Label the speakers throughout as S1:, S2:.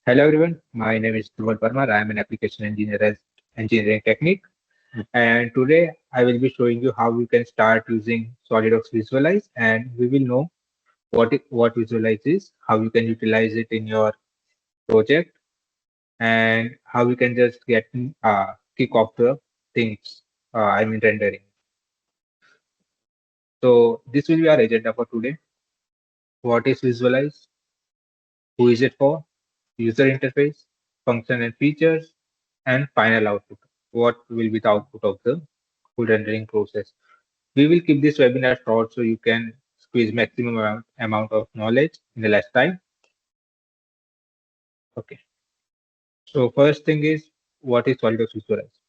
S1: Hello everyone, my name is Dhruval Parmar. I am an application engineer at Engineering Technique, and today I will be showing you how you can start using SolidWorks Visualize, and we will know what Visualize is, how you can utilize it in your project, and how you can just get kick off the things. Rendering. So this will be our agenda for today. What is Visualize? Who is it for? User interface, function and features, and final output. What will be the output of the full rendering process? We will keep this webinar short so you can squeeze maximum amount of knowledge in the less time. Okay. So first thing is what is SolidWorks Visualize?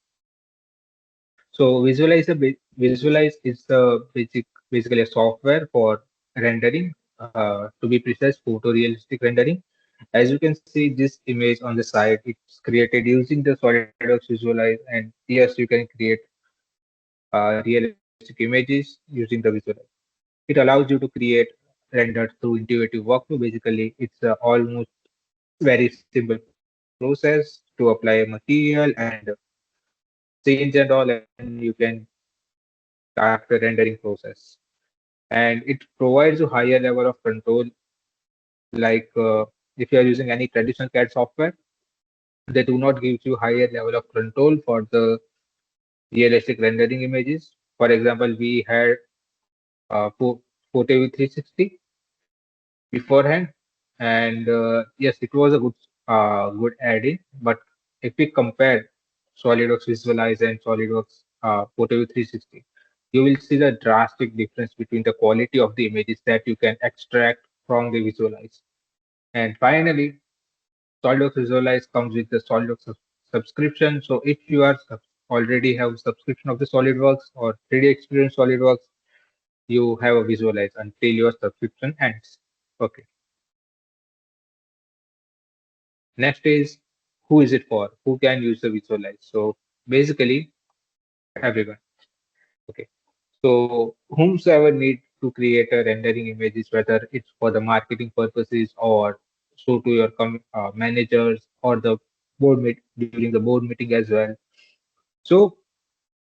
S1: So Visualize is the basically a software for rendering. To be precise, photorealistic rendering. As you can see this image on the side, it's created using the SolidWorks Visualize, and yes, you can create realistic images using the Visualize. It allows you to create renders through intuitive workflow. Basically, it's almost very simple process to apply a material and scenes and all, and you can start the rendering process. And it provides a higher level of control, like if you are using any traditional CAD software, they do not give you higher level of control for the realistic rendering images. For example, we had Photo 360 beforehand, and yes, it was a good add-in. But if we compare SolidWorks Visualize and SolidWorks Photo 360, you will see the drastic difference between the quality of the images that you can extract from the Visualize. And finally, SolidWorks Visualize comes with the SolidWorks subscription. So if you are already have subscription of the SolidWorks or 3D Experience SolidWorks, you have a Visualize until your subscription ends. Okay. Next is who is it for? Who can use the Visualize? So basically everyone. Okay. So whomsoever need to create a rendering images, whether it's for the marketing purposes or show to your managers or the during the board meeting as well. So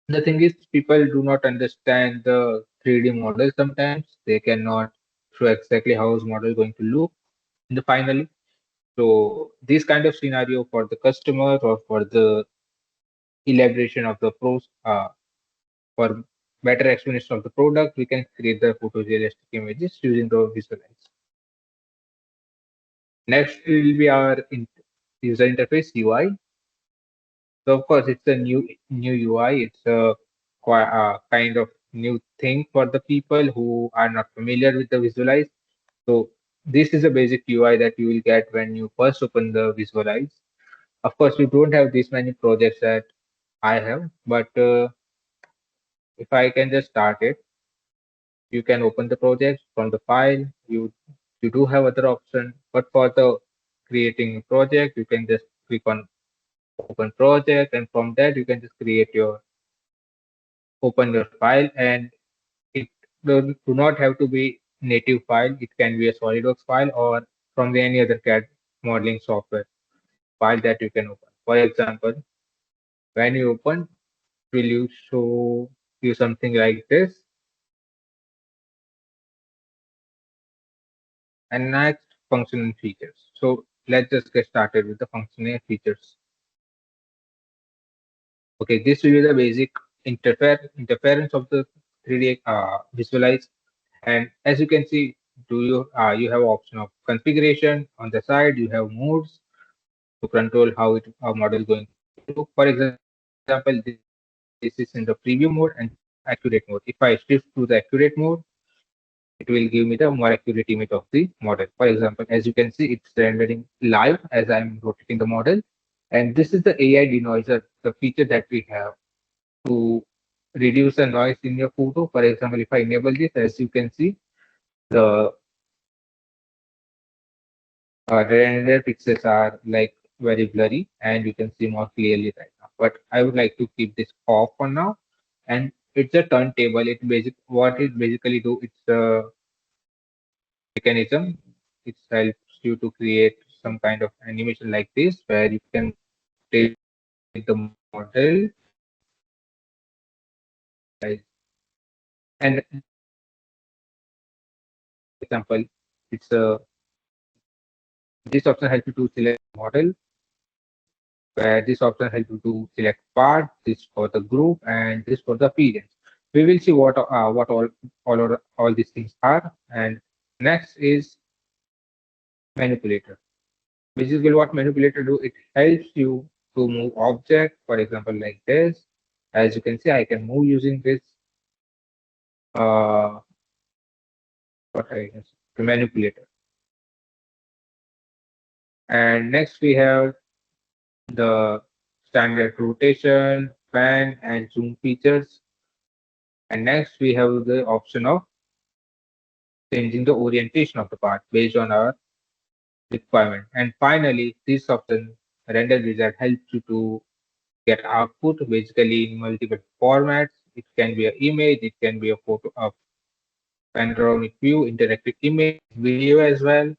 S1: the thing is, people do not understand the 3D model sometimes. They cannot show exactly how is model going to look in the finally. So this kind of scenario for the customer or for the elaboration of the pros for better explanation of the product, we can create the photorealistic images using the Visualize. Next will be our user interface UI. So of course, it's a new UI. It's a kind of new thing for the people who are not familiar with the Visualize. So this is a basic UI that you will get when you first open the Visualize. Of course, we don't have this many projects that I have, but if I can just start it, you can open the project from the file. You do have other option, but for the creating project, you can just click on open project, and from that you can just create your open your file, and it do not have to be native file. It can be a SolidWorks file or from the any other CAD modeling software file that you can open. For example, when you open, will you show you something like this? And next, function and features. So let's just get started with the function and features. Okay, this will be the basic interference of the 3D visualize. And as you can see, you have option of configuration on the side. You have modes to control how model going to look. For example, this is in the preview mode and this is in the accurate mode. If I shift to the accurate mode, it will give me the more accurate image of the model. For example, as you can see, it's rendering live as I'm rotating the model. And this is the AI denoiser, the feature that we have to reduce the noise in your photo. For example, if I enable this, as you can see, the render pixels are like very blurry and you can see more clearly right now. But I would like to keep this off for now. And it's a turntable. What it basically do, it's a mechanism. It helps you to create some kind of animation like this, where you can take the model and example, it's this option helps you to select model, where this option helps you to select part, this for the group, and this for the appearance. We will see what all these things are. And next is manipulator. Basically, what manipulator do, it helps you to move object, for example, like this. As you can see, I can move using this uh, what I can say, the manipulator. And next we have the standard rotation, pan, and zoom features. And next we have the option of changing the orientation of the part based on our requirement. And finally, this option render wizard helps you to get output basically in multiple formats. It can be an image, it can be a photo, a panoramic view, interactive image, video as well,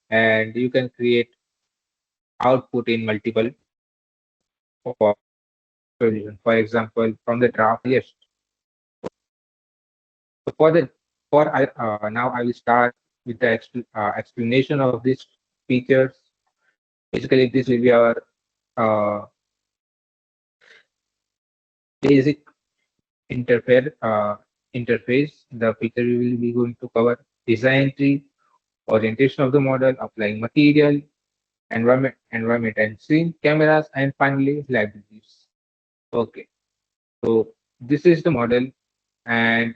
S1: and you can create output in multiple solutions. For example, from the draft list. So for the for I now I will start with the explanation of these features. Basically, this will be our uh, basic interface. The feature we will be going to cover design tree, orientation of the model, applying material, environment and scene, cameras, and finally libraries. Okay, so this is the model, and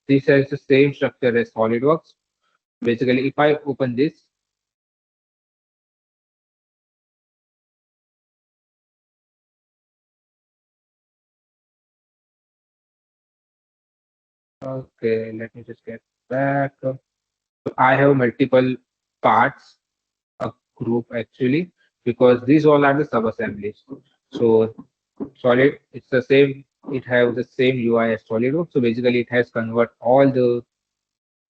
S1: this has the same structure as SolidWorks. Basically, if I open this, okay, let me just get back. So I have multiple parts, a group actually, because these all are the sub-assemblies. So Solid, it's the same. It has the same UI as SolidWorks. So basically, it has convert all the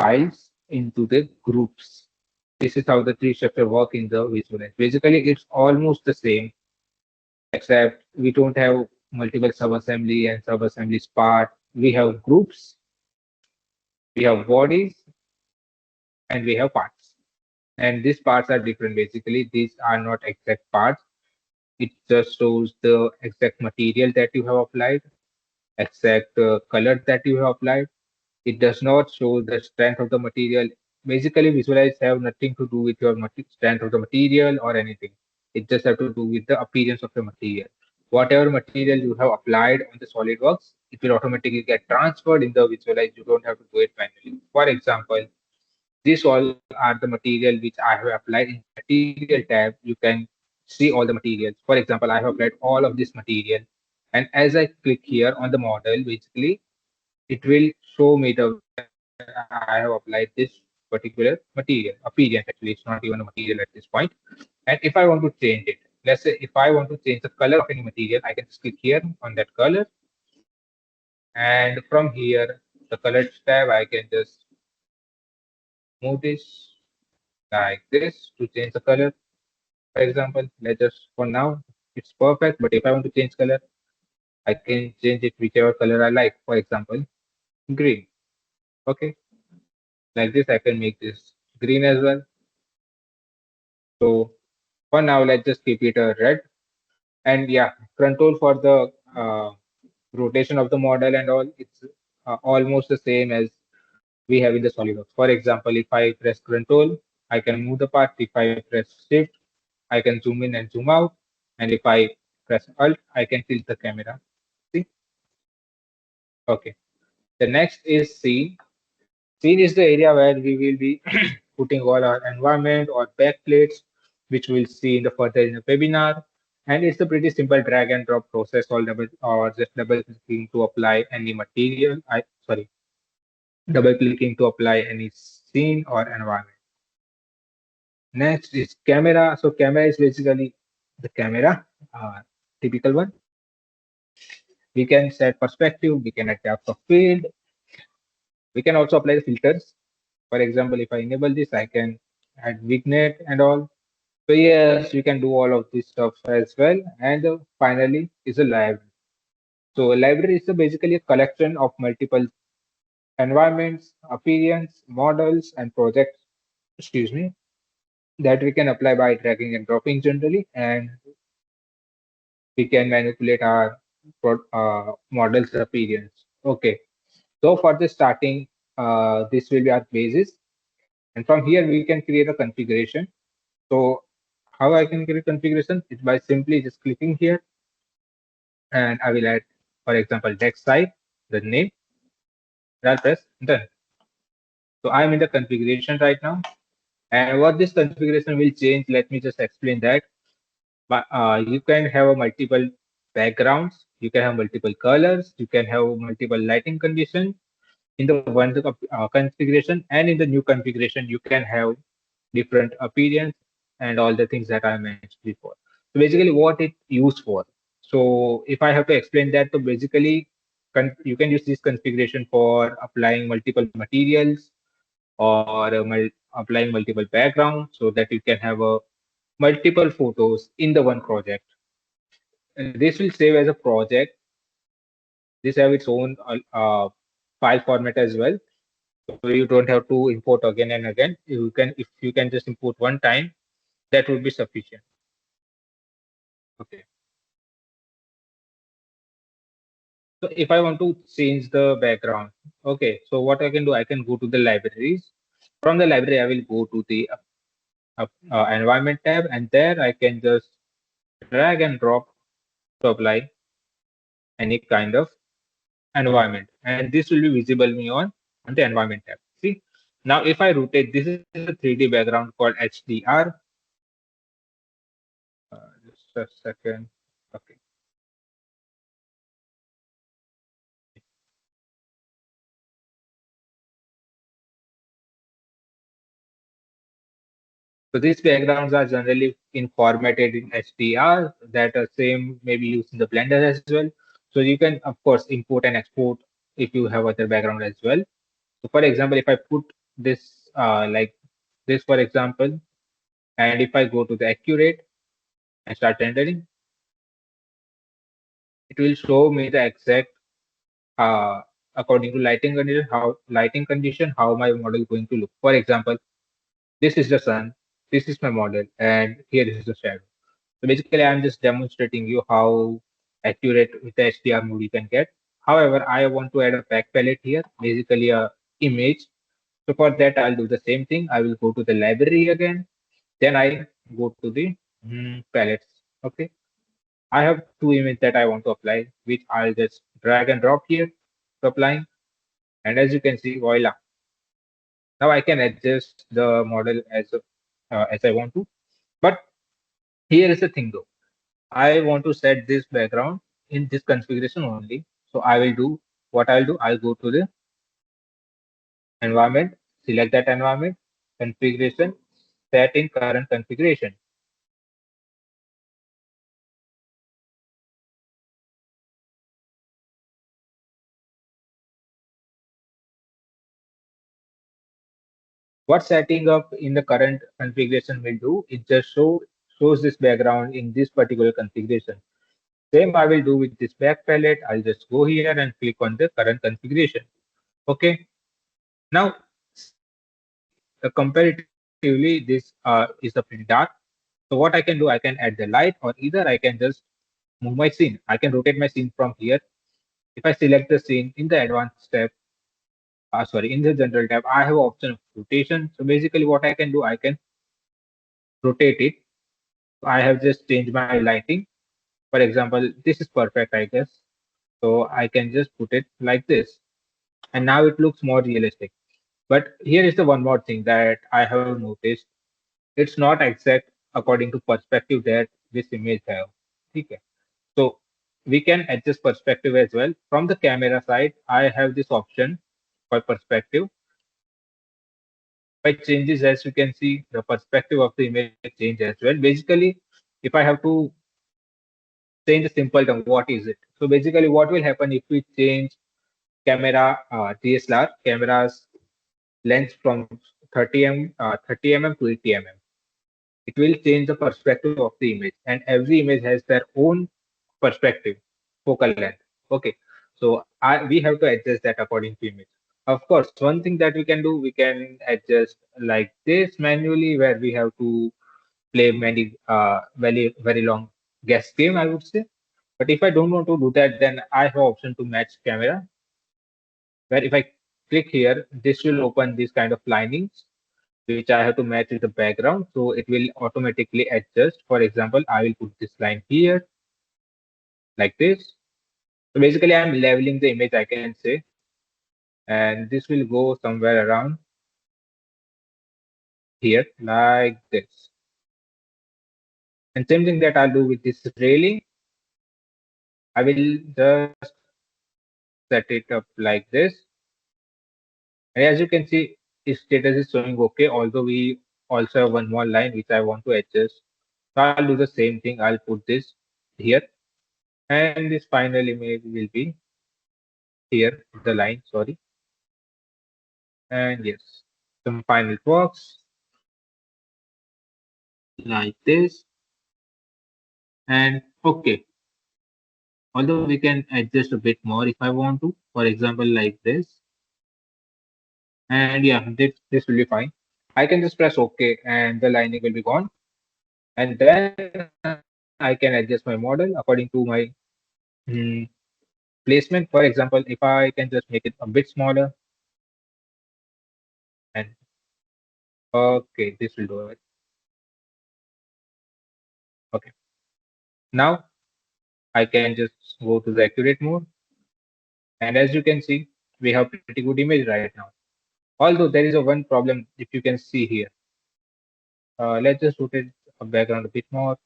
S1: files into the groups. This is how the tree structure work in the Visualize. Basically, it's almost the same, except we don't have multiple sub-assembly and sub-assemblies part. We have groups, we have bodies, and we have parts. And these parts are different. Basically, these are not exact parts. It just shows the exact material that you have applied, exact color that you have applied. It does not show the strength of the material. Basically, visualize have nothing to do with your strength of the material or anything. It just have to do with the appearance of the material. Whatever material you have applied on the SolidWorks, it will automatically get transferred in the visualize. You don't have to do it manually. For example, these all are the material which I have applied in material tab. You can see all the materials. For example, I have applied all of this material. And as I click here on the model, basically, it will show me the I have applied this particular material, appearance actually, it's not even a material at this point. And if I want to change it, let's say if I want to change the color of any material, I can just click here on that color. And from here, the colors tab, I can just move this like this to change the color. For example, let's just for now, it's perfect. But if I want to change color, I can change it whichever color I like. For example, green. Okay, like this, I can make this green as well. So for now, let's just keep it a red. And yeah, control for the rotation of the model and all, it's almost the same as we have in the SolidWorks. For example, if I press control, I can move the part. If I press shift, I can zoom in and zoom out. And if I press alt, I can tilt the camera. See? Okay. The next is scene. Scene is the area where we will be putting all our environment or backplates, which we'll see in the further in the webinar. And it's a pretty simple drag and drop process, all double or just double clicking to apply any material. Double clicking to apply any scene or environment. Next is camera. So camera is basically the camera, typical one. We can set perspective, we can add depth of field, we can also apply the filters. For example, if I enable this, I can add vignette and all. So yes, you can do all of this stuff as well. And finally is a library. So a library is basically a collection of multiple environments, appearance, models, and projects, excuse me, that we can apply by dragging and dropping generally, and we can manipulate our model's appearance. Okay, so for the starting, this will be our basis, and from here we can create a configuration. So how I can create configuration is by simply just clicking here, and I will add, for example, text type, the name, and I'll press done. So I'm in the configuration right now, and what this configuration will change, let me just explain that. But you can have a multiple backgrounds, you can have multiple colors, you can have multiple lighting conditions in the one configuration, and in the new configuration you can have different appearance and all the things that I mentioned before. So basically what it used for. So if I have to explain that, so basically you can use this configuration for applying multiple materials or applying multiple backgrounds so that you can have a multiple photos in the one project. And this will save as a project. This have its own file format as well. So you don't have to import again and again. You can, if you can just import one time, that would be sufficient. Okay. So if I want to change the background, okay. So what I can do, I can go to the libraries. From the library, I will go to the environment tab, and there I can just drag and drop to apply any kind of environment, and this will be visible me on the environment tab. See, now if I rotate, this is a 3D background called HDR. Just a second. Okay. So these backgrounds are generally in formatted in HDR that are same maybe used in the Blender as well. So you can of course import and export if you have other background as well. So for example, if I put this like this for example, and if I go to the accurate and start rendering, it will show me the exact uh, according to lighting condition, how my model is going to look. For example, this is the sun, this is my model, and here is the shadow. So basically, I'm just demonstrating you how accurate with the HDR mode you can get. However, I want to add a back palette here, basically a image. So for that, I'll do the same thing. I will go to the library again. Then I go to the palettes. Okay. I have two images that I want to apply, which I'll just drag and drop here to applying. And as you can see, voila. Now I can adjust the model as I want to. But here is the thing though. I want to set this background in this configuration only. So I will do what I'll do. I'll go to the environment, select that environment, configuration, set in current configuration. What setting up in the current configuration will do, it just shows this background in this particular configuration. Same I will do with this back palette. I'll just go here and click on the current configuration. Okay. Now, see, comparatively, this is a pretty dark. So what I can do, I can add the light, or either I can just move my scene. I can rotate my scene from here. If I select the scene in the advanced tab, sorry, in the general tab, I have option of rotation. So basically what I can do, I can rotate it. I have just changed my lighting. For example, this is perfect, I guess. So I can just put it like this. And now it looks more realistic. But here is the one more thing that I have noticed. It's not exact according to perspective that this image have. Okay. So we can adjust perspective as well. From the camera side, I have this option for perspective. By changes, as you can see, the perspective of the image change as well. Basically, if I have to change a simple term, what is it? So basically, what will happen if we change camera DSLR cameras lens from 30 mm to 80 mm. It will change the perspective of the image, and every image has their own perspective, focal length. Okay, so we have to adjust that according to image. Of course, one thing that we can do, we can adjust like this manually, where we have to play many very long guess game, I would say. But if I don't want to do that, then I have option to match camera, where if I click here, this will open these kind of linings, which I have to match with the background. So it will automatically adjust. For example, I will put this line here like this. So basically, I'm leveling the image, I can say, and this will go somewhere around here like this. And same thing that I'll do with this railing. I will just set it up like this. And as you can see, its status is showing okay, although we also have one more line which I want to adjust. So I'll do the same thing. I'll put this here, and this final image will be here, the line, sorry. And yes, some final works like this. And okay, although we can adjust a bit more if I want to, for example, like this. And yeah, this will be fine. I can just press OK and the lining will be gone. And then I can adjust my model according to my mm, placement. For example, if I can just make it a bit smaller and okay, this will do it. Okay. Now I can just go to the accurate mode. And as you can see, we have pretty good image right now. Although there is a one problem if you can see here. Let's just rotate a background a bit more.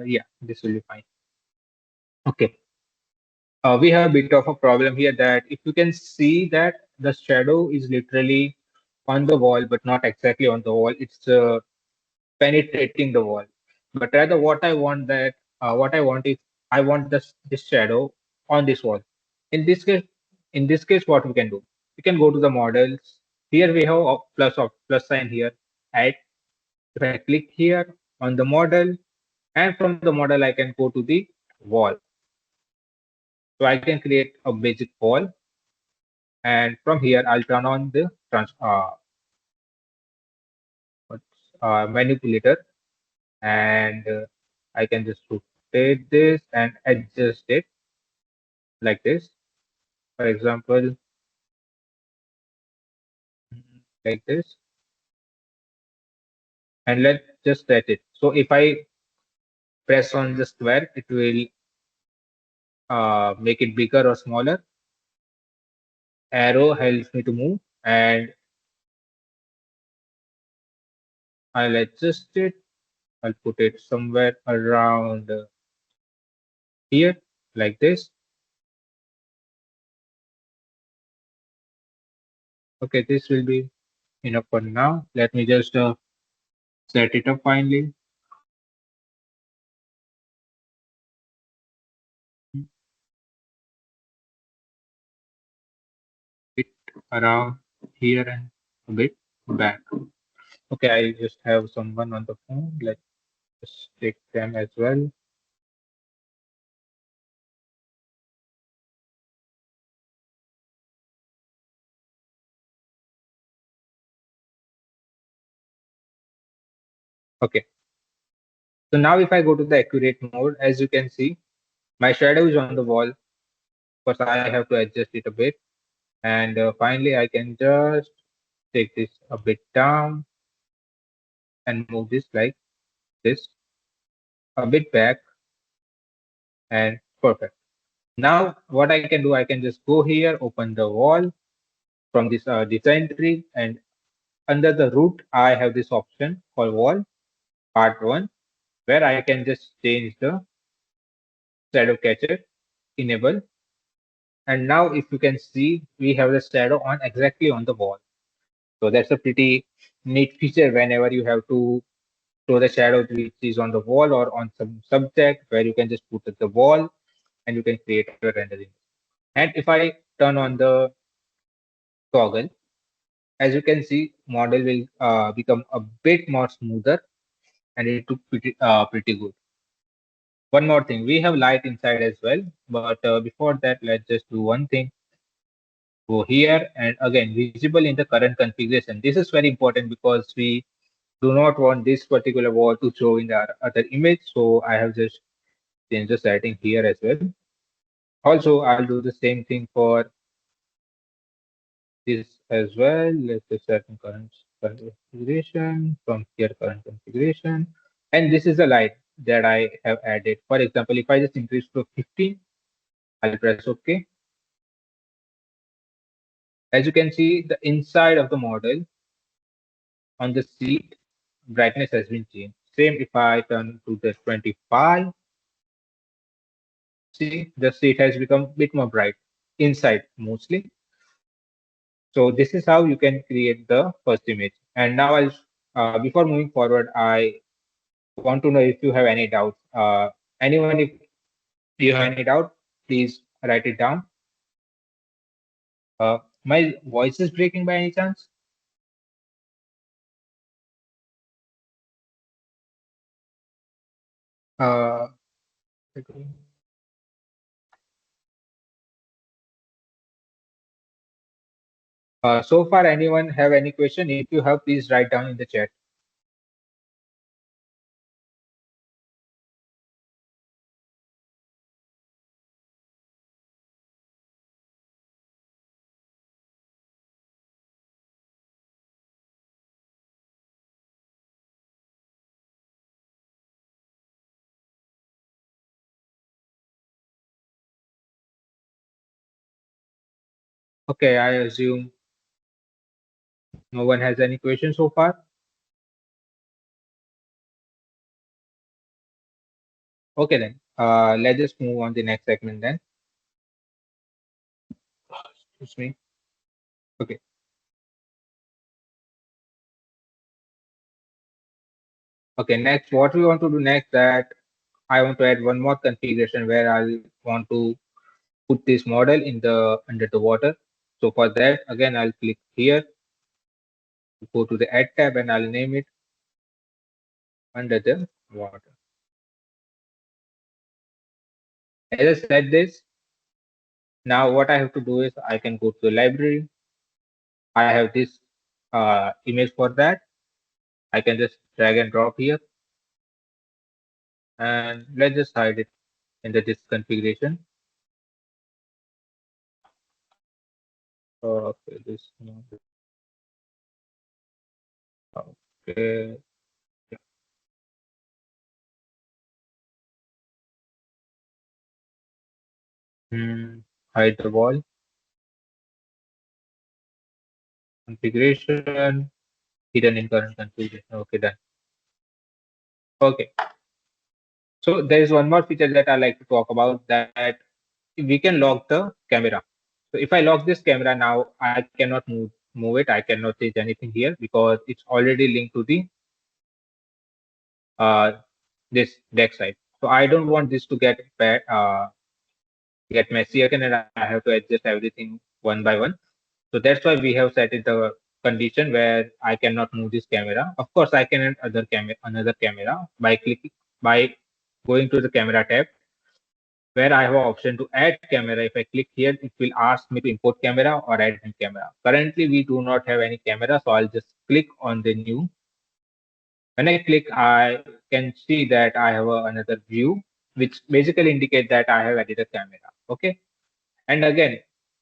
S1: Yeah, this will be fine. Okay. We have a bit of a problem here that if you can see that the shadow is literally on the wall, but not exactly on the wall. It's penetrating the wall. But rather, what I want is I want this shadow on this wall. In this case, what we can do? We can go to the models. Here we have a plus sign here. Add. If I click here on the model, and from the model I can go to the wall. So I can create a basic wall, and from here I'll turn on the manipulator, and I can just rotate this and adjust it like this. For example, like this, and let's just set it. So if I press on the square, it will make it bigger or smaller. Arrow helps me to move, and I'll adjust it. I'll put it somewhere around here, like this. Okay, this will be enough for now. Let me just set it up finally. It around here and a bit back. Okay, I just have someone on the phone. Let's just take them as well. Okay, so now if I go to the accurate mode, as you can see, my shadow is on the wall. But I have to adjust it a bit. And finally, I can just take this a bit down and move this like this, a bit back, and perfect. Now, what I can do, I can just go here, open the wall from this design tree, and under the root, I have this option called wall part one, where I can just change the shadow catcher, enable. And now if you can see, we have the shadow on exactly on the wall. So that's a pretty neat feature whenever you have to show the shadow which is on the wall or on some subject where you can just put at the wall and you can create a rendering. And if I turn on the toggle, as you can see, model will become a bit more smoother and it took pretty good. One more thing, we have light inside as well, but before that, let's just do one thing. Go here and again visible in the current configuration. This is very important because we do not want this particular wall to show in the other image. So I have just changed the setting here as well. Also, I'll do the same thing for this as well. Let's just set in current configuration from here current configuration. And this is the light that I have added. For example, if I just increase to 15, I'll press OK. As you can see, the inside of the model on the seat brightness has been changed. Same if I turn to the 25, see the seat has become a bit more bright inside mostly. So this is how you can create the first image. And now before moving forward, I want to know if you have any doubts. Anyone, if you have any doubt, please write it down. My voice is breaking by any chance? Uh, so far, anyone have any question? If you have, please write down in the chat. Okay, I assume no one has any question so far. Okay then. Let's just move on the next segment then. Excuse me. Okay. Okay. Next, what we want to do next that I want to add one more configuration where I want to put this model in the under the water. So for that, again, I'll click here, go to the add tab, and I'll name it under the water. As I said this, now what I have to do is I can go to the library. I have this image for that. I can just drag and drop here, and let's just hide it in the this configuration. Okay, this. Okay. Hmm. Hide the wall configuration hidden in current configuration. Okay, done. Okay. So there is one more feature that I like to talk about that we can lock the camera. So if I lock this camera now, I cannot move it. I cannot change anything here because it's already linked to the uh, this deck side. So I don't want this to get messy again, and I have to adjust everything one by one. So that's why we have set it the condition where I cannot move this camera. Of course, I can add another camera by clicking by going to the camera tab where I have an option to add camera. If I click here, it will ask me to import camera or add new camera. Currently, we do not have any camera, so I'll just click on the new. When I click, I can see that I have another view, which basically indicate that I have added a camera. Okay. And again,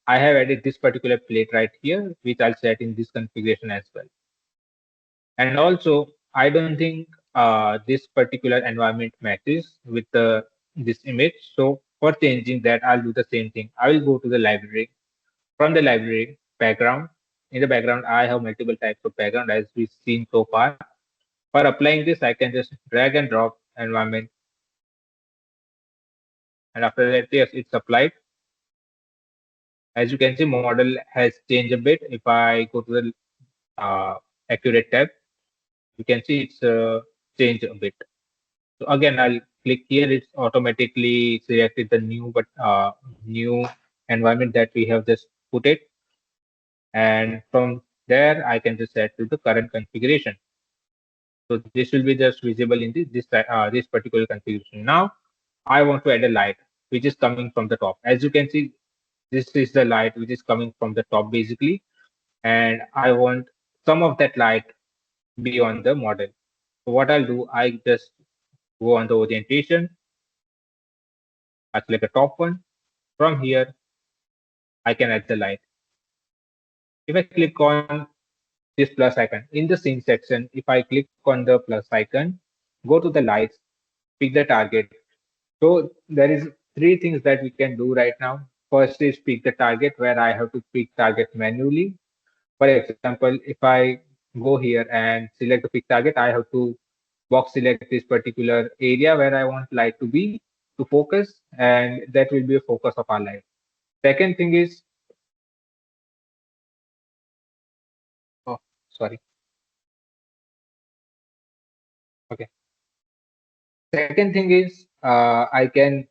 S1: I have added this particular plate right here, which I'll set in this configuration as well. And also, I don't think this particular environment matches with this image. So for changing that, I'll do the same thing. I will go to the library. From the library, background. In the background, I have multiple types of background as we've seen so far. For applying this, I can just drag and drop environment. And after that, yes, it's applied. As you can see, model has changed a bit. If I go to the accurate tab, you can see it's change a bit. So again, I'll click here. It's automatically selected the new environment that we have just put it, and from there I can just add to the current configuration. So this will be just visible in this particular configuration. Now I want to add a light which is coming from the top. As you can see, this is the light which is coming from the top basically, and I want some of that light be on the model. So what I'll do, I just go on the orientation, I select the top one. From here, I can add the light. If I click on this plus icon in the scene section, if I click on the plus icon, go to the lights, pick the target. So there is three things that we can do right now. First is pick the target where I have to pick target manually. For example, if I go here and select the pick target, I have to box select this particular area where I want light to be to focus, and that will be a focus of our light. Second thing is, oh, sorry. Okay. Second thing is, I can,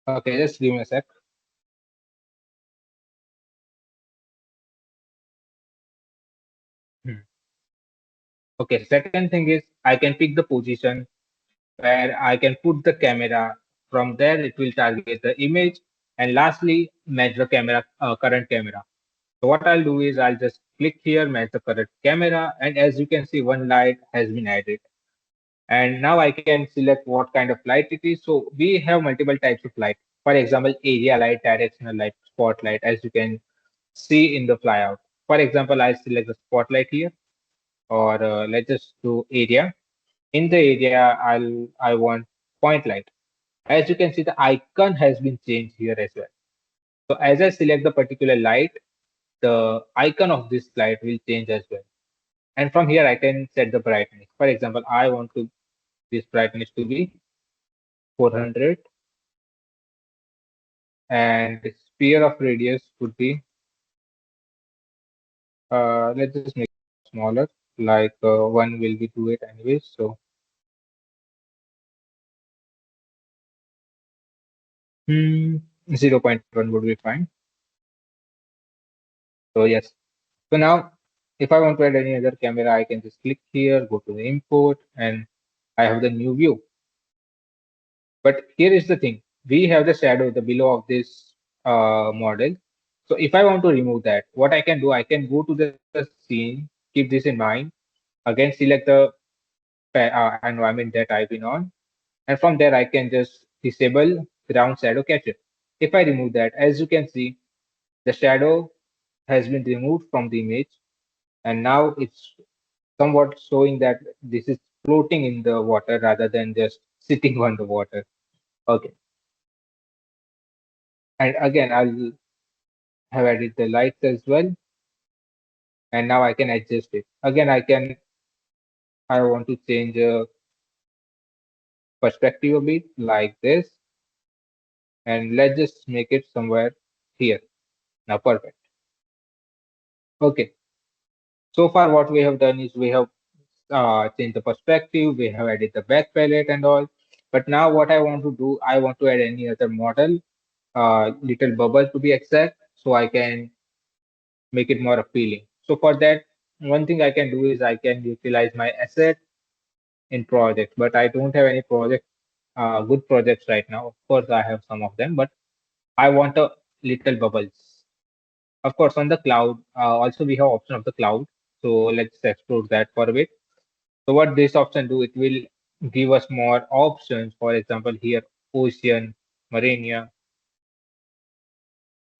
S1: okay, just give me a sec. Hmm. Okay, second thing is I can pick the position where I can put the camera. From there, it will target the image, and lastly, match the camera, current camera. So what I'll do is I'll just click here, match the current camera, and as you can see, one light has been added. And now I can select what kind of light it is. So we have multiple types of light. For example, area light, directional light, spotlight, as you can see in the flyout. For example, I select the spotlight here, or let's just do area. In the area, I want point light. As you can see, the icon has been changed here as well. So as I select the particular light, the icon of this light will change as well. And from here, I can set the brightness. For example, I want to this brightness to be 400, and the sphere of radius would be, let's just make it smaller, like one will be do it anyways. So 0.1 would be fine. So yes. So now, if I want to add any other camera, I can just click here, go to the import, and I have the new view. But here is the thing: we have the shadow, the below of this model. So if I want to remove that, what I can do, I can go to the scene, keep this in mind, again select the environment that I've been on, and from there I can just disable ground shadow catcher. If I remove that, as you can see, the shadow has been removed from the image, and now it's somewhat showing that this is floating in the water rather than just sitting on the water. Okay, and again I'll have added the lights as well, and now I can adjust it. Again, I want to change perspective a bit like this, and let's just make it somewhere here. Now perfect. Okay, so far what we have done is we have changed the perspective, we have added the back palette and all. But now what I want to do, I want to add any other model, little bubble to be exact, so I can make it more appealing. So for that, one thing I can do is I can utilize my asset in projects, but I don't have any good projects right now. Of course, I have some of them, but I want a little bubbles. Of course, on the cloud, also we have option of the cloud. So let's explore that for a bit. So what this option do, it will give us more options. For example, here ocean, marina,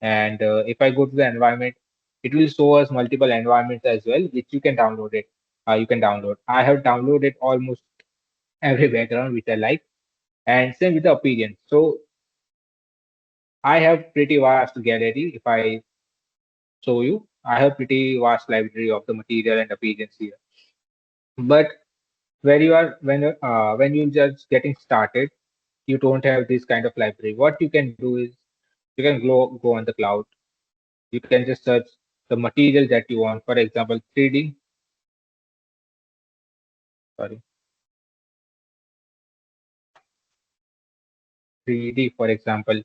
S1: and if I go to the environment, it will show us multiple environments as well, which you can download it. You can download. I have downloaded almost every background which I like, and same with the appearance. So I have pretty vast gallery. If I show you, I have pretty vast library of the material and appearance here. But where you are when you're just getting started, you don't have this kind of library. What you can do is you can go on the cloud. You can just search the material that you want. For example, 3D, sorry, 3D, for example.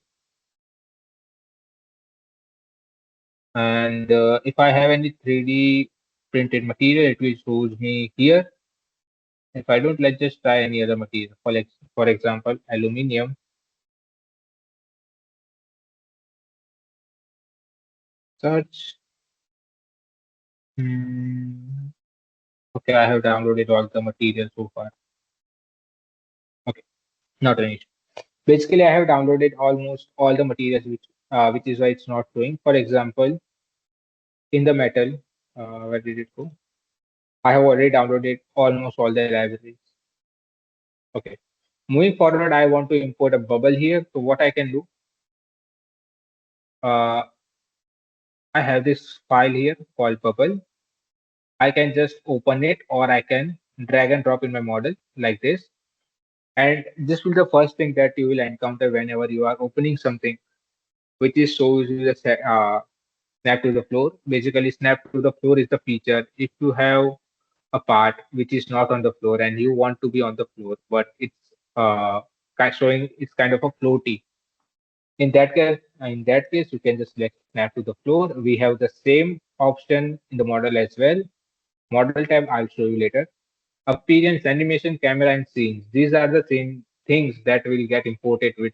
S1: And if I have any 3D printed material, it will shows me here. If I don't, let's just try any other material. For example, aluminium. Search. Hmm. Okay, I have downloaded all the material so far. Okay, not an issue. Basically, I have downloaded almost all the materials, which is why it's not showing. For example, in the metal, where did it go? I have already downloaded almost all the libraries. Okay. Moving forward, I want to import a bubble here. So what I can do, uh, I have this file here called bubble. I can just open it or I can drag and drop in my model like this. And this will be the first thing that you will encounter whenever you are opening something, which is shows you the snap to the floor. Basically, snap to the floor is the feature. If you have a part which is not on the floor and you want to be on the floor, but it's showing it's kind of a floaty. In that case, you can just select snap to the floor. We have the same option in the model as well. Model tab, I'll show you later. Appearance, animation, camera, and scenes. These are the same things that will get imported with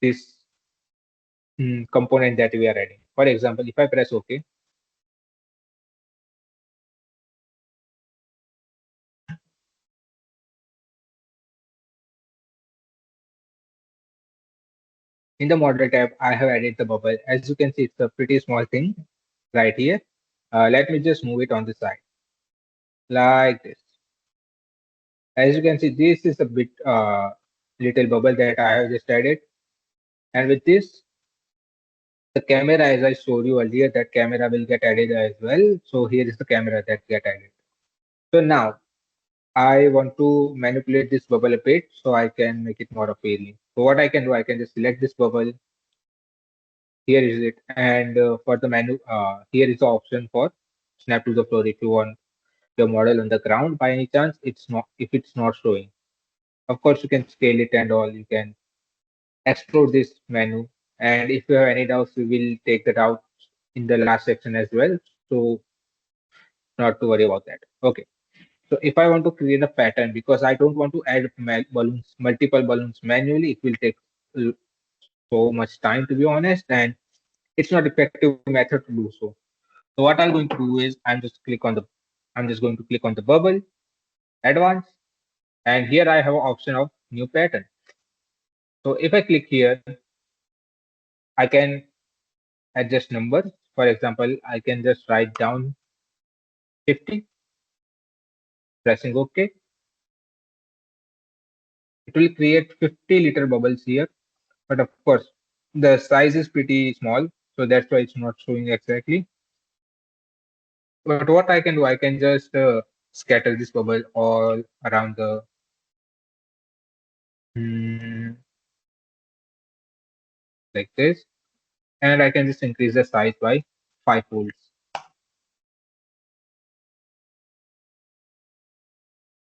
S1: this component that we are adding. For example, if I press OK, in the model tab, I have added the bubble. As you can see, it's a pretty small thing right here. Let me just move it on the side like this. As you can see, this is a bit little bubble that I have just added. And with this, the camera, as I showed you earlier, that camera will get added as well. So here is the camera that get added. So now I want to manipulate this bubble a bit so I can make it more appealing. So what I can do, I can just select this bubble. Here is it. And for the menu, here is the option for snap to the floor. If you want your model on the ground by any chance, it's not, if it's not showing. Of course, you can scale it and all. You can explore this menu. And if you have any doubts, we will take that out in the last section as well. So not to worry about that. Okay. So if I want to create a pattern, because I don't want to add balloons, multiple balloons manually, it will take l- so much time to be honest, and it's not effective method to do so. So what I'm going to do is I'm just going to click on the bubble, advanced, and here I have an option of new pattern. So if I click here, I can adjust numbers. For example, I can just write down 50, pressing OK. It will create 50-liter bubbles here. But of course, the size is pretty small, so that's why it's not showing exactly. But what I can do, I can just scatter this bubble all around the mm, like this, and I can just increase the size by 5 folds.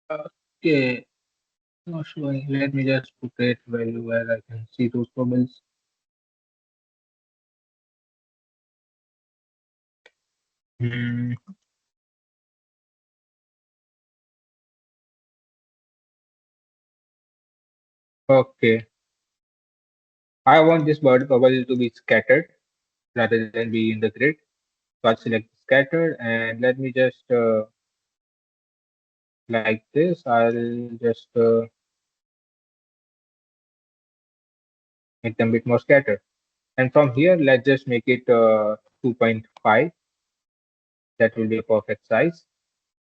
S1: Okay, not showing. Let me just put it value where I can see those bubbles. Hmm, okay, I want this bird bubble to be scattered rather than be in the grid. So I'll select scattered and let me just like this. I'll just make them a bit more scattered. And from here, let's just make it 2.5. That will be a perfect size.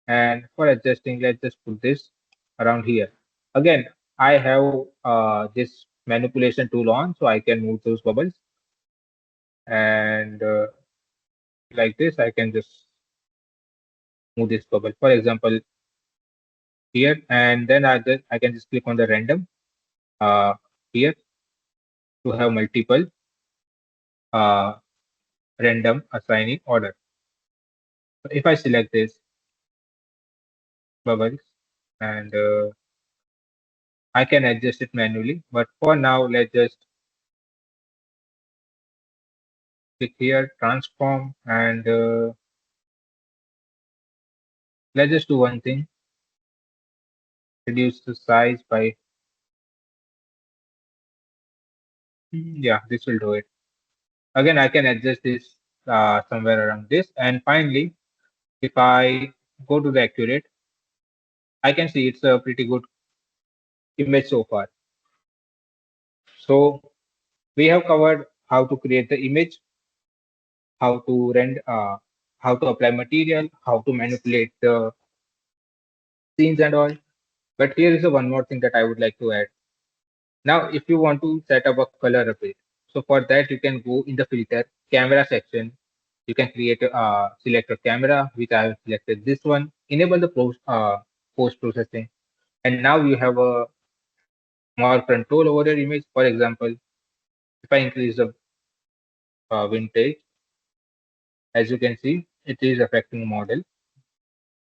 S1: And for adjusting, let's just put this around here. Again, I have this manipulation tool on, so I can move those bubbles. And like this, I can just move this bubble. For example, here, and then I can just click on the random. Uh, here to have multiple uh, random assigning order. So if I select this bubbles and I can adjust it manually, but for now, let's just click here, transform, and let's just do one thing, reduce the size by, yeah, this will do it. Again, I can adjust this somewhere around this. And finally, if I go to the accurate, I can see it's a pretty good image so far. So we have covered how to create the image, how to render, how to apply material, how to manipulate the scenes and all. But here is a one more thing that I would like to add. Now, if you want to set up a color update, so for that you can go in the filter camera section. You can create a select a camera, which I have selected this one. Enable the post processing, and now you have a more control over your image. For example, if I increase the vintage, as you can see, it is affecting model.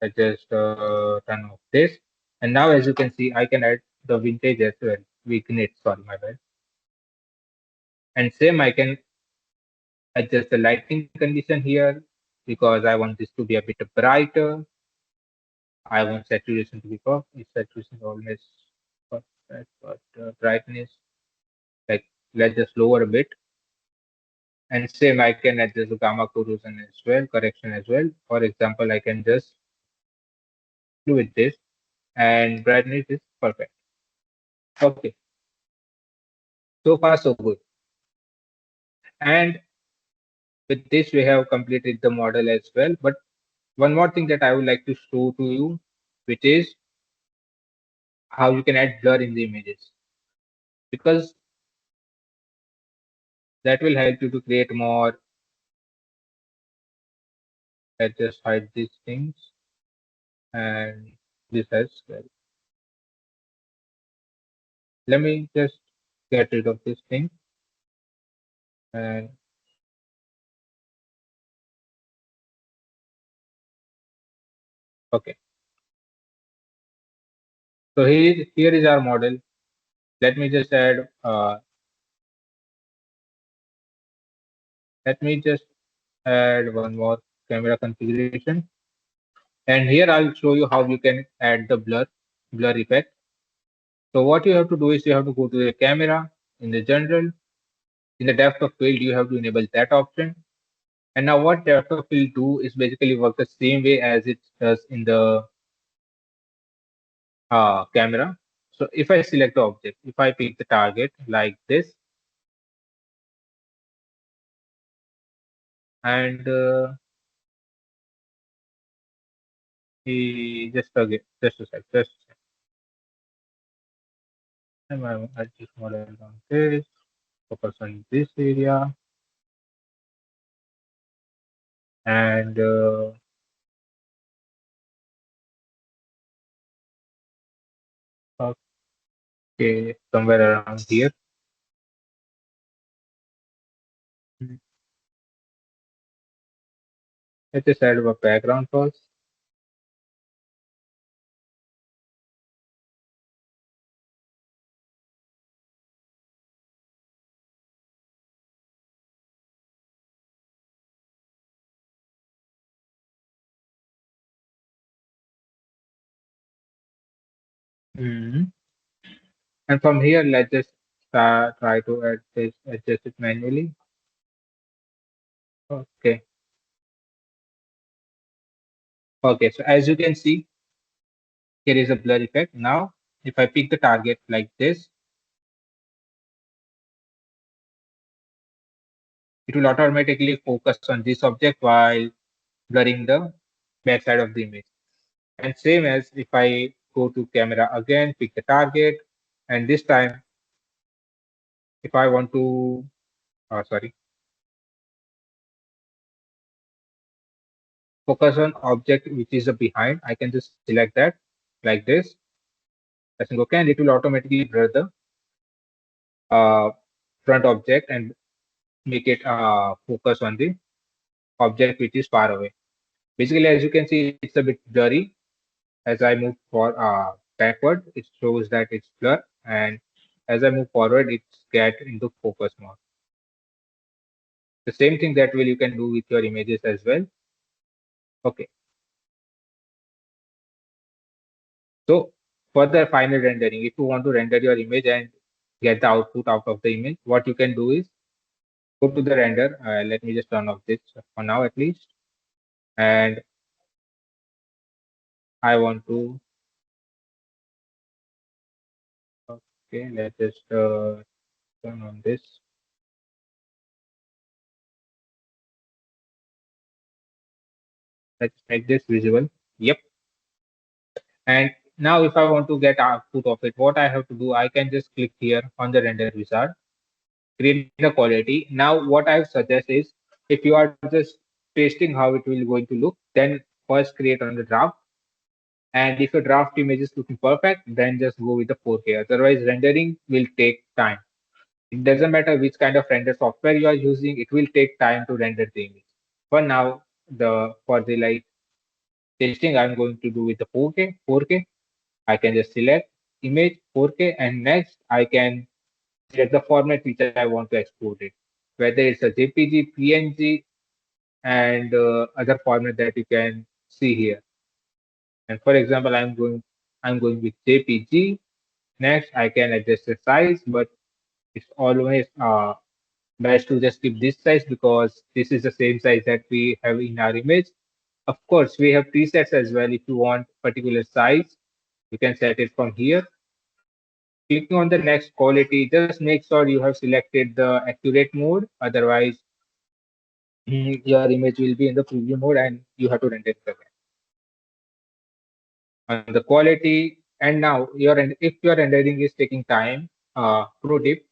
S1: I just turn off this, and now as you can see, I can add the vintage as well. Vignette, sorry, my bad. And same, I can adjust the lighting condition here because I want this to be a bit brighter. I want saturation to be perfect. Saturation is always perfect, but brightness, like let's just lower a bit. And same, I can adjust the gamma correction as well, correction as well. For example, I can just do with this, and brightness is perfect. Okay, so far so good. And with this, we have completed the model as well. But one more thing that I would like to show to you, which is how you can add blur in the images, because that will help you to create more. Let's just hide these things and this as well. Let me just get rid of this thing and okay. So here is our model. Let me just add let me just add one more camera configuration. And here I'll show you how you can add the blur effect. So what you have to do is you have to go to the camera in the general, in the depth of field, you have to enable that option. And now what depth of field do is basically work the same way as it does in the camera. So if I select the object, if I pick the target like this, and just again, just a sec, just a sec. I just model on this, focus on this area, and okay, somewhere around here. Let's just add a background first. Mhm. And from here, let's just try to adjust it manually. Okay. Okay. So as you can see, here is a blur effect. Now, if I pick the target like this, it will automatically focus on this object while blurring the backside of the image. And same as if I go to camera again, pick the target, and this time, if I want to, sorry, focus on object which is behind, I can just select that like this. I think okay, and it will automatically blur the uh, front object and make it focus on the object which is far away. Basically, as you can see, it's a bit blurry. As I move backward, it shows that it's blur, and as I move forward, it's get into focus mode. The same thing that will you can do with your images as well. Okay, so for the final rendering, if you want to render your image and get the output out of the image, what you can do is go to the render. Let me just turn off this for now at least, and I want to. Okay, let's just turn on this. Let's make this visible. Yep. And now if I want to get output of it, what I have to do, I can just click here on the render wizard, create the quality. Now what I suggest is if you are just testing how it will going to look, then first create on the draft. And if your draft image is looking perfect, then just go with the 4K. Otherwise, rendering will take time. It doesn't matter which kind of render software you are using, it will take time to render the image. For now, the for the like testing, I'm going to do with the 4K. 4K. I can just select image 4K and next I can select the format which I want to export it, whether it's a JPG, PNG, and other format that you can see here. And for example, I'm going with JPG. Next, I can adjust the size, but it's always best to just keep this size because this is the same size that we have in our image. Of course, we have presets as well. If you want particular size, you can set it from here. Clicking on the next quality, just make sure you have selected the accurate mode. Otherwise, your image will be in the preview mode and you have to render it again. On the quality, and now if your rendering is taking time, pro tip,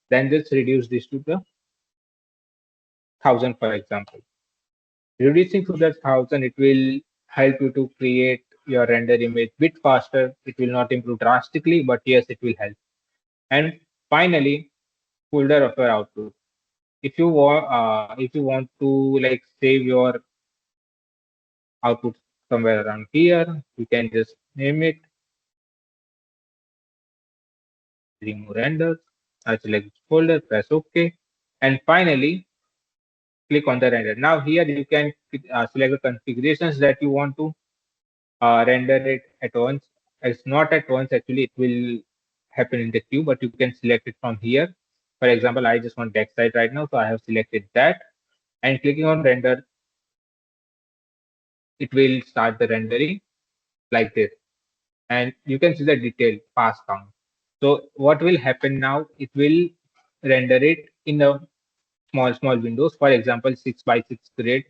S1: then just reduce this to the 1000, for example. Reducing to that 1000, it will help you to create your render image bit faster. It will not improve drastically, but yes, it will help. And finally, folder of your output. If you want to like save your output somewhere around here, you can just name it remove render. I select this folder, press OK, and finally click on the render. Now here you can select the configurations that you want to render it at once. It's not at once actually; it will happen in the queue, but you can select it from here. For example, I just want text site right now, so I have selected that. And clicking on render, it will start the rendering like this. And you can see the detail pass count. So what will happen now? It will render it in a small windows. For example, 6 by 6 grid,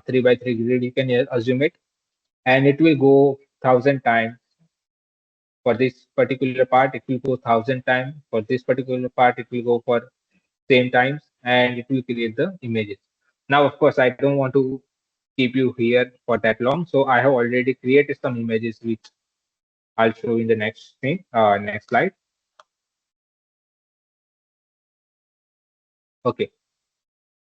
S1: 3 by 3 grid. You can assume it, and it will go 1,000 times for this particular part. It will go 1,000 times for this particular part. It will go for same times, and it will create the images. Now, of course, I don't want to keep you here for that long, so I have already created some images which I'll show in the next thing, next slide. Okay,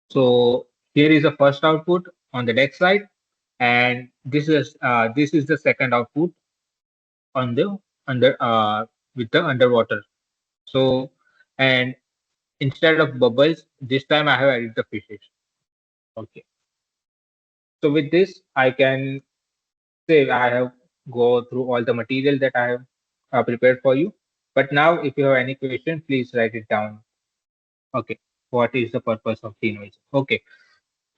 S1: so here is the first output on the deck side, and this is the second output on the under with the underwater. So, and instead of bubbles, this time I have added the fishes. Okay, so with this, I can say I have go through all the material that I have prepared for you. But now, if you have any question, please write it down. Okay, what is the purpose of denoiser? Okay,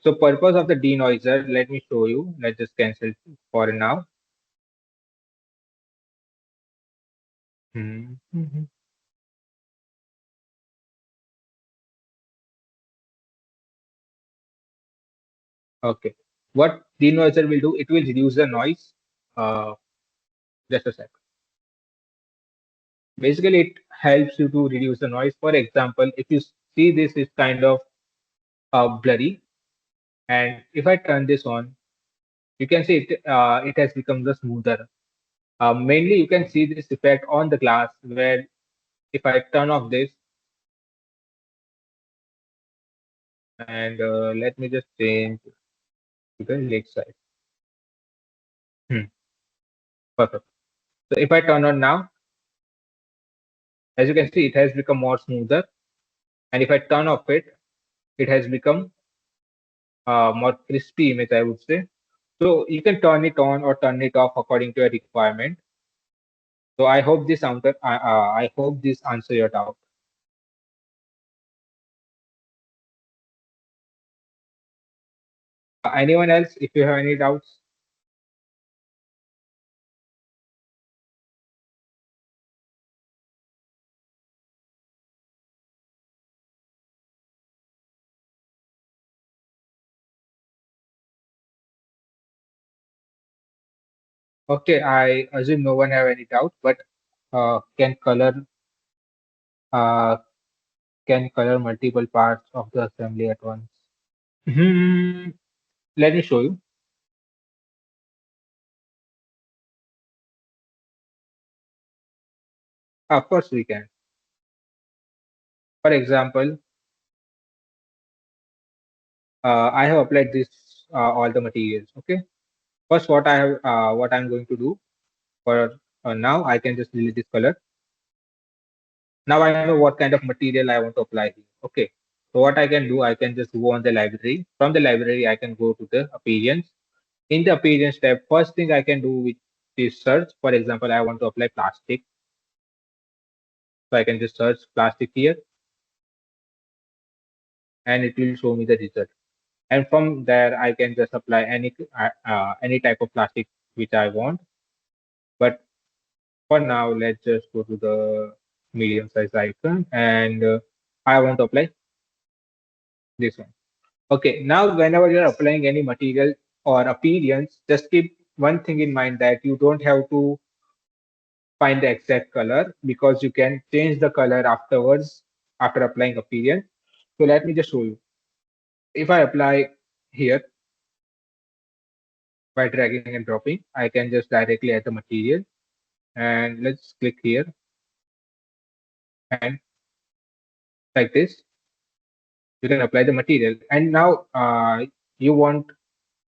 S1: so purpose of the denoiser, let me show you. Let's just cancel for now. Mhm. Okay, what denoiser will do? It will reduce the noise. Uh, just a sec. Basically, it helps you to reduce the noise. For example, if you see this is kind of blurry, and if I turn this on, you can see it has become the smoother. Mainly, you can see this effect on the glass where if I turn off this, And let me just change to the lake side. Hmm, perfect. So if I turn on now, as you can see, it has become more smoother. And if I turn off it, it has become more crispy image, I would say. So you can turn it on or turn it off according to your requirement. So I hope this answer your doubt. Anyone else, if you have any doubts? Okay, I assume no one have any doubt, but can uh, can color multiple parts of the assembly at once? Hmm, let me show you. Of course, we can. For example, I have applied this all the materials. Okay. First, what I'm going to do for now, I can just delete this color. Now I know what kind of material I want to apply here. Okay. So what I can do, I can just go on the library. From the library, I can go to the appearance. In the appearance tab, first thing I can do with is search. For example, I want to apply plastic. So I can just search plastic here and it will show me the result. And from there, I can just apply any type of plastic which I want. But for now, let's just go to the medium size icon and I want to apply this one. Okay, now whenever you're applying any material or appearance, just keep one thing in mind that you don't have to find the exact color because you can change the color afterwards after applying appearance. So let me just show you. If I apply here by dragging and dropping, I can just directly add the material and let's click here and like this, you can apply the material. And now you want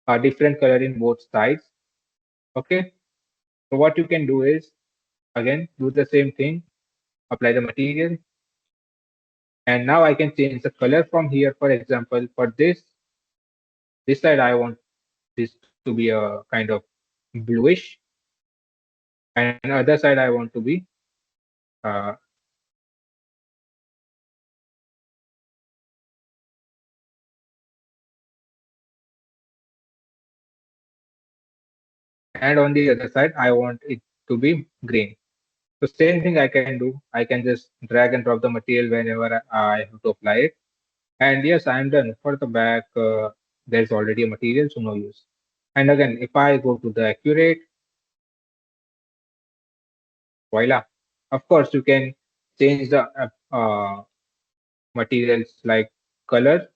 S1: a different color in both sides. Okay. So what you can do is again do the same thing, apply the material, and now I can change the color from here. For example, for this side, I want this to be a kind of bluish, and other side I want to be uh, and on the other side I want it to be green. So same thing I can do. I can just drag and drop the material whenever I have to apply it. And yes, I'm done. For the back, there's already a material, so no use. And again, if I go to the accurate, voila. Of course, you can change the materials like color.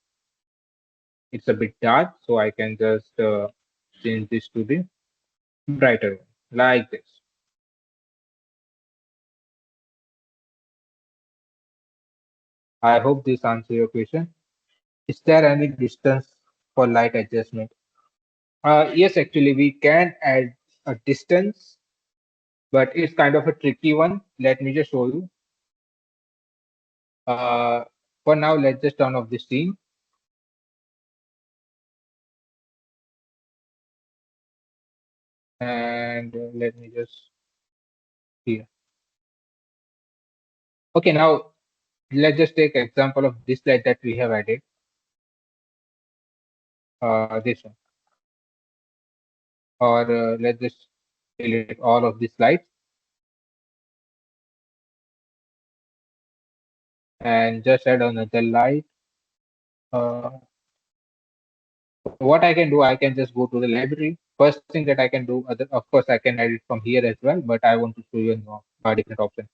S1: It's a bit dark, so I can just change this to the brighter one, like this. I hope this answers your question. Is there any distance for light adjustment? Yes, actually, we can add a distance, but it's kind of a tricky one. Let me just show you. Uh, for now, let's just turn off the scene and let me just see. Okay, now let's just take example of this light that we have added. This one, or let's just delete all of these lights and just add another light. Uh, what I can do, I can just go to the library. First thing that I can do, of course, I can add it from here as well, but I want to show you a different option.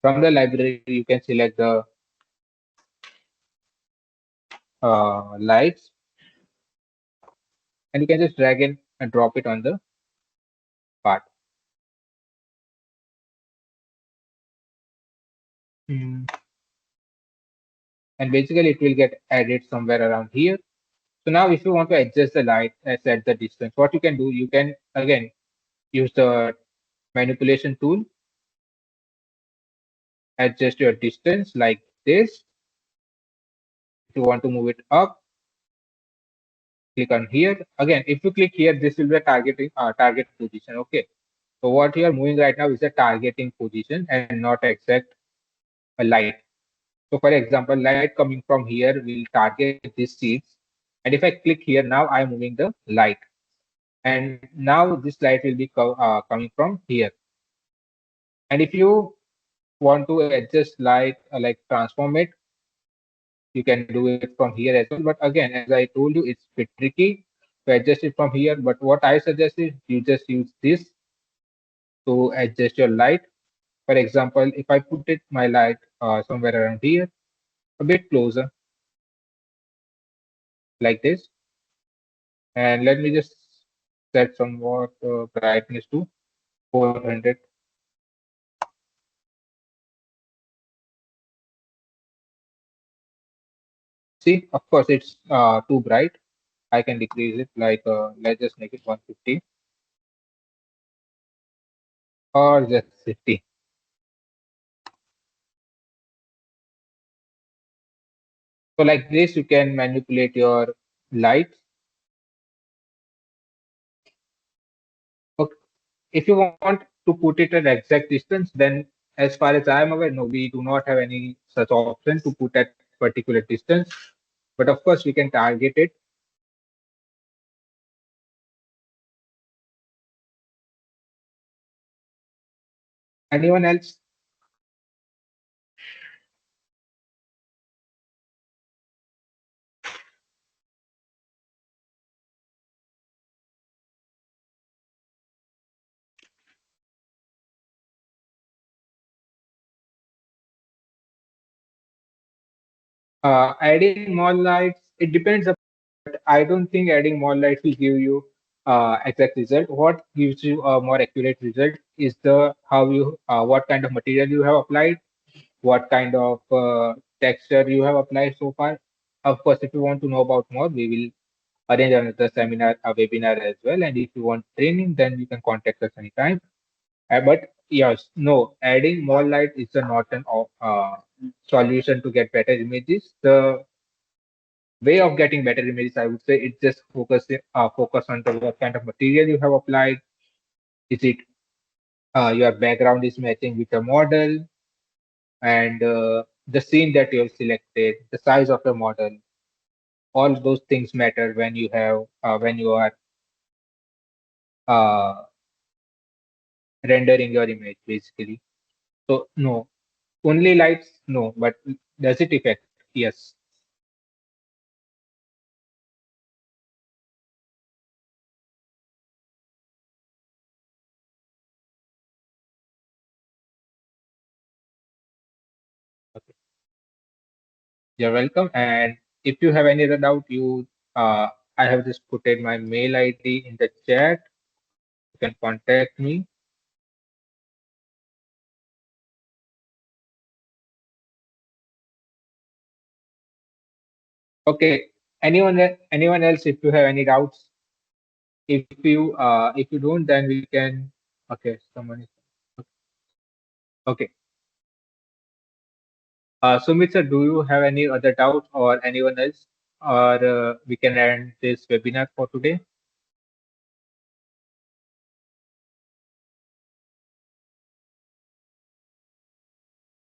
S1: From the library, you can select the lights and you can just drag in and drop it on the part. Hmm. and basically it will get added somewhere around here. So now if you want to adjust the light, set the distance, what you can do, you can again use the manipulation tool, adjust your distance like this. If you want to move it up, click on here. Again, if you click here, this will be a target position. Okay. So what you are moving right now is a targeting position and not exact a light. So for example, light coming from here will target these seeds. And if I click here, now I'm moving the light. And now this light will be coming from here. And if you want to adjust light, like transform it, you can do it from here as well. But again, as I told you, it's a bit tricky to adjust it from here. But what I suggest is you just use this to adjust your light. For example, if I put it my light somewhere around here, a bit closer, like this, and let me just set somewhat brightness to 400. See, of course, it's too bright. I can decrease it, like let's just make it 150 or just 50. So like this, you can manipulate your lights. Okay. If you want to put it at exact distance, then as far as I am aware, no, we do not have any such option to put at particular distance. But of course, we can target it. Anyone else? Adding more lights, it depends. I don't think adding more lights will give you exact result. What gives you a more accurate result is the how you what kind of material you have applied, what kind of texture you have applied so far. Of course, if you want to know about more, we will arrange another seminar, a webinar as well. And if you want training, then you can contact us anytime. But yes, no, adding more light is not an solution to get better images. The way of getting better images, I would say, it's just focus on the what kind of material you have applied. Is it your background is matching with the model, and the scene that you have selected, the size of the model, all those things matter when you are uh, rendering your image basically. So no, only lights, no, but does it affect? Yes. Okay. You're welcome. And if you have any other doubt, I have just put in my mail ID in the chat. You can contact me. Okay. Anyone else? If you have any doubts, if you don't, then we can. Okay. Someone is. Okay. Sumit sir, do you have any other doubts or anyone else, or we can end this webinar for today?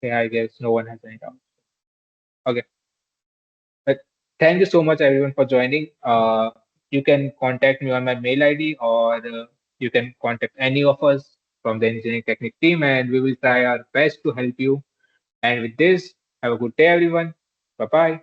S1: Okay, I guess no one has any doubts. Okay. But thank you so much, everyone, for joining. You can contact me on my mail ID, or you can contact any of us from the engineering technique team, and we will try our best to help you. And with this, have a good day, everyone. Bye bye.